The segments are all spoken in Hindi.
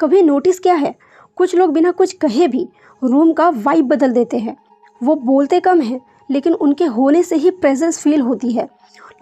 कभी नोटिस किया है, कुछ लोग बिना कुछ कहे भी रूम का वाइब बदल देते हैं। वो बोलते कम हैं, लेकिन उनके होने से ही प्रेजेंस फील होती है।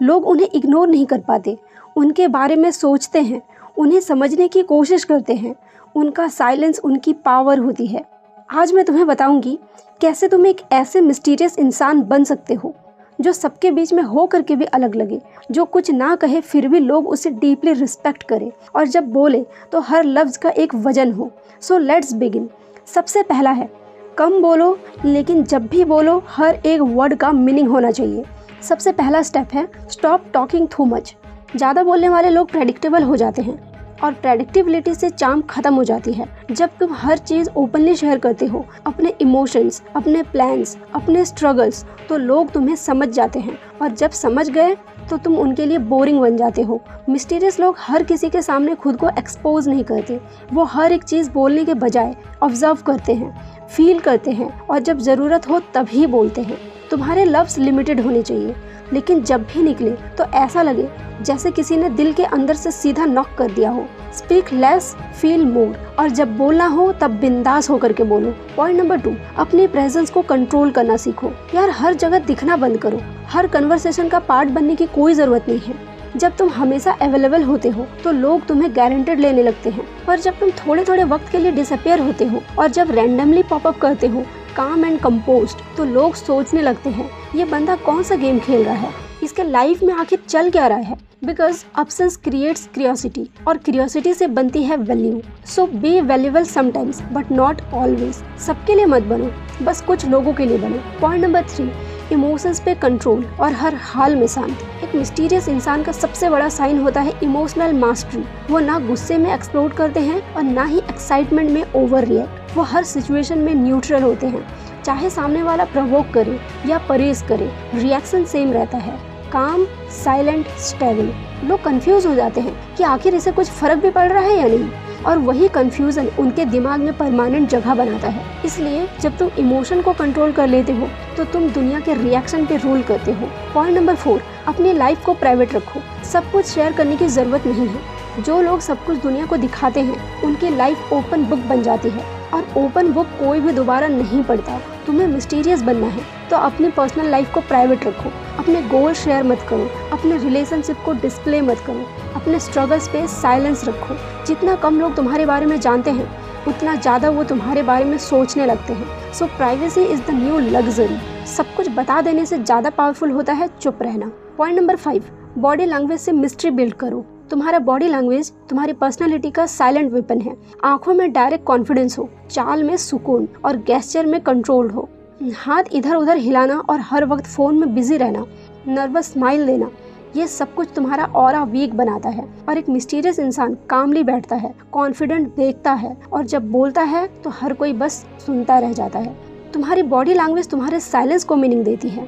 लोग उन्हें इग्नोर नहीं कर पाते, उनके बारे में सोचते हैं, उन्हें समझने की कोशिश करते हैं। उनका साइलेंस उनकी पावर होती है। आज मैं तुम्हें बताऊंगी कैसे तुम एक ऐसे मिस्टीरियस इंसान बन सकते हो जो सबके बीच में हो करके भी अलग लगे, जो कुछ ना कहे फिर भी लोग उसे डीपली रिस्पेक्ट करें, और जब बोले तो हर लफ्ज़ का एक वजन हो। So let's begin. सबसे पहला है, कम बोलो, लेकिन जब भी बोलो हर एक वर्ड का मीनिंग होना चाहिए। सबसे पहला स्टेप है स्टॉप टॉकिंग टू मच। ज़्यादा बोलने वाले लोग प्रेडिक्टेबल हो जाते हैं, और प्रेडिक्टिबिलिटी से चार्म खत्म हो जाती है। जब तुम हर चीज़ ओपनली शेयर करते हो, अपने इमोशंस, अपने प्लान्स, अपने स्ट्रगल्स, तो लोग तुम्हें समझ जाते हैं, और जब समझ गए तो तुम उनके लिए बोरिंग बन जाते हो। मिस्टीरियस लोग हर किसी के सामने खुद को एक्सपोज नहीं करते। वो हर एक चीज़ बोलने के बजाय ऑब्जर्व करते हैं, फील करते हैं, और जब ज़रूरत हो तभी बोलते हैं। तुम्हारे लफ्ज़ लिमिटेड होने चाहिए, लेकिन जब भी निकले तो ऐसा लगे जैसे किसी ने दिल के अंदर से सीधा नॉक कर दिया हो। स्पीक लेस, फील मोर, और जब बोलना हो तब बिंदास होकर के बोलो। पॉइंट नंबर 2, अपनी प्रेजेंस को कंट्रोल करना सीखो। यार, हर जगह दिखना बंद करो। हर कन्वर्सेशन का पार्ट बनने की कोई ज़रूरत नहीं है। जब तुम हमेशा अवेलेबल होते हो तो लोग तुम्हें गारंटेड लेने लगते हैं, पर जब तुम थोड़े थोड़े वक्त के लिए डिसअपियर होते हो और जब रैंडमली पॉपअप करते हो काम एंड कंपोज्ड, तो लोग सोचने लगते हैं ये बंदा कौन सा गेम खेल रहा है, इसके लाइफ में आखिर चल क्या रहा है। बिकॉज अब्सेंस क्रिएट्स क्यूरियोसिटी, और क्यूरियोसिटी से बनती है value. So B valuable sometimes but not always. सबके लिए मत बनो, बस कुछ लोगों के लिए बनो। पॉइंट नंबर 3, इमोशंस पे कंट्रोल और हर हाल में शांत। एक मिस्टीरियस इंसान का सबसे बड़ा साइन होता है इमोशनल मास्टरी। वो ना गुस्से में एक्सप्लोड करते हैं और ना ही एक्साइटमेंट में ओवर रिएक्ट। वो हर सिचुएशन में न्यूट्रल होते हैं, चाहे सामने वाला प्रवोक करे या परेज करे, रिएक्शन सेम रहता है, काम, साइलेंट, स्टेबल। लोग कंफ्यूज हो जाते हैं कि आखिर इसे कुछ फर्क भी पड़ रहा है या नहीं, और वही कंफ्यूजन उनके दिमाग में परमानेंट जगह बनाता है। इसलिए जब तुम इमोशन को कंट्रोल कर लेते हो तो तुम दुनिया के रिएक्शन पे रूल करते हो। पॉइंट नंबर 4, अपनी लाइफ को प्राइवेट रखो। सब कुछ शेयर करने की जरूरत नहीं है। जो लोग सब कुछ दुनिया को दिखाते हैं उनकी लाइफ ओपन बुक बन जाती है, और ओपन बुक कोई भी दोबारा नहीं पढ़ता। तुम्हें मिस्टीरियस बनना है तो अपनी पर्सनल लाइफ को प्राइवेट रखो। अपने गोल शेयर मत करो, अपने रिलेशनशिप को डिस्प्ले मत करो, अपने स्ट्रगल्स पे साइलेंस रखो। जितना कम लोग तुम्हारे बारे में जानते हैं उतना ज़्यादा वो तुम्हारे बारे में सोचने लगते हैं। So privacy is the new luxury. सब कुछ बता देने से ज़्यादा पावरफुल होता है चुप रहना। पॉइंट नंबर 5, बॉडी लैंग्वेज से मिस्ट्री बिल्ड करो। तुम्हारा बॉडी लैंग्वेज तुम्हारी पर्सनालिटी का साइलेंट वेपन है। आंखों में डायरेक्ट कॉन्फिडेंस हो, चाल में सुकून और गेस्चर में कंट्रोल हो। हाथ इधर उधर हिलाना और हर वक्त फ़ोन में बिजी रहना, नर्वस स्माइल देना, ये सब कुछ तुम्हारा ऑरा वीक बनाता है। और एक मिस्टीरियस इंसान कामली बैठता है, कॉन्फिडेंट देखता है, और जब बोलता है तो हर कोई बस सुनता रह जाता है। तुम्हारी बॉडी लैंग्वेज तुम्हारे साइलेंस को मीनिंग देती है।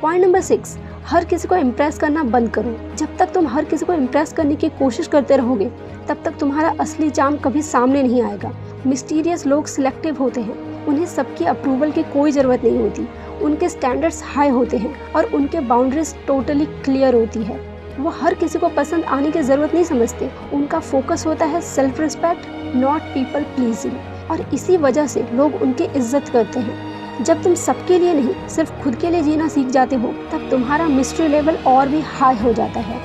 पॉइंट नंबर 6, हर किसी को इम्प्रेस करना बंद करो। जब तक तुम हर किसी को इम्प्रेस करने की कोशिश करते रहोगे तब तक तुम्हारा असली चार्म कभी सामने नहीं आएगा। मिस्टीरियस लोग सिलेक्टिव होते हैं, उन्हें सबकी अप्रूवल की कोई ज़रूरत नहीं होती। उनके स्टैंडर्ड्स हाई होते हैं और उनके बाउंड्रीज टोटली क्लियर होती है। वो हर किसी को पसंद आने की ज़रूरत नहीं समझते। उनका फोकस होता है self respect, not people pleasing, और इसी वजह से लोग उनकी इज्जत करते हैं। जब तुम सबके लिए नहीं सिर्फ खुद के लिए जीना सीख जाते हो तब तुम्हारा मिस्ट्री लेवल और भी हाई हो जाता है।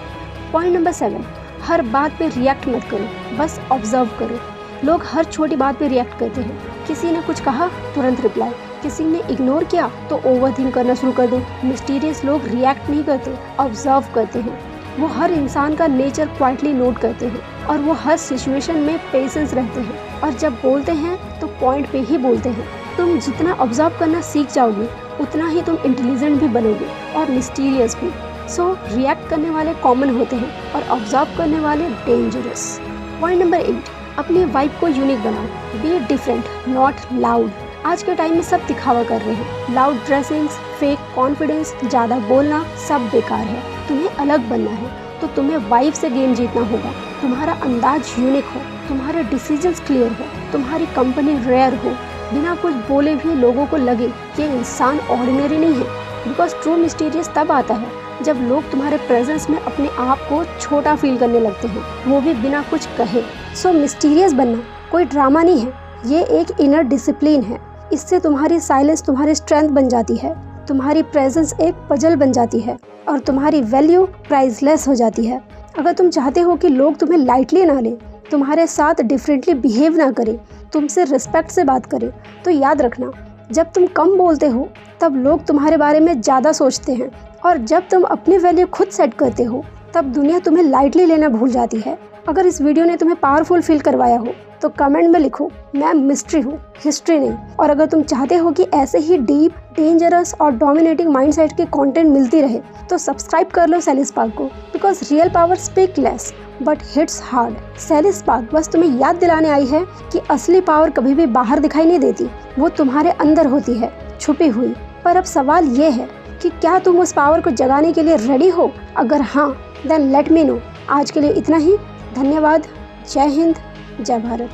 पॉइंट नंबर 7, हर बात पे रिएक्ट मत करो, बस ऑब्जर्व करो। लोग हर छोटी बात पे रिएक्ट करते हैं। किसी ने कुछ कहा तुरंत रिप्लाई, किसी ने इग्नोर किया तो ओवरथिंक करना शुरू कर दो। मिस्टीरियस लोग रिएक्ट नहीं करते, ऑब्जर्व करते हैं। वो हर इंसान का नेचर क्वाइटली नोट करते हैं, और वो हर सिचुएशन में पेशेंस रहते हैं, और जब बोलते हैं तो पॉइंट पे ही बोलते हैं। तुम जितना ऑब्जर्व करना सीख जाओगे उतना ही तुम इंटेलिजेंट भी बनोगे और मिस्टीरियस भी। सो रिएक्ट करने वाले कॉमन होते हैं और ऑब्जर्व करने वाले डेंजरस। पॉइंट नंबर 8, अपनी वाइब को यूनिक बनाओ। Be different, not loud. आज के टाइम में सब दिखावा कर रहे हैं। लाउड ड्रेसिंग्स, फेक कॉन्फिडेंस, ज़्यादा बोलना सब बेकार है। तुम्हें अलग बनना है तो तुम्हें वाइब से गेम जीतना होगा। तुम्हारा अंदाज यूनिक हो, तुम्हारे डिसीजंस क्लियर हो, तुम्हारी कंपनी रेयर हो, बिना कुछ बोले भी लोगों को लगे कि इंसान ऑर्डिनरी नहीं है। बिकॉज ट्रू मिस्टीरियस तब आता है जब लोग तुम्हारे प्रेजेंस में अपने आप को छोटा फील करने लगते हैं, वो भी बिना कुछ कहे। सो मिस्टीरियस बनना कोई ड्रामा नहीं है, ये एक इनर डिसिप्लिन है। इससे तुम्हारी साइलेंस तुम्हारी स्ट्रेंथ बन जाती है, तुम्हारी प्रेजेंस एक पजल बन जाती है और तुम्हारी वैल्यू प्राइसलेस हो जाती है। अगर तुम चाहते हो कि लोग तुम्हें लाइटली ना लें, तुम्हारे साथ डिफरेंटली बिहेव ना करें, तुमसे रिस्पेक्ट से बात करें, तो याद रखना, जब तुम कम बोलते हो तब लोग तुम्हारे बारे में ज़्यादा सोचते हैं, और जब तुम अपनी वैल्यू खुद सेट करते हो तब दुनिया तुम्हें लाइटली लेना भूल जाती है। अगर इस वीडियो ने तुम्हें पावरफुल फील करवाया हो तो कमेंट में लिखो, मैं मिस्ट्री हूँ, हिस्ट्री नहीं। और अगर तुम चाहते हो कि ऐसे ही डीप, डेंजरस और डोमिनेटिंग माइंडसेट के कंटेंट मिलती रहे तो सब्सक्राइब कर लो सैली स्पार्क को, because real power speak less but hits hard. Sally Spark बस तुम्हें याद दिलाने आई है कि असली पावर कभी भी बाहर दिखाई नहीं देती, वो तुम्हारे अंदर होती है, छुपी हुई। पर अब सवाल ये है कि क्या तुम उस पावर को जगाने के लिए रेडी हो? अगर हाँ, देन लेट मी नो। आज के लिए इतना ही। धन्यवाद। जय हिंद, जय भारत।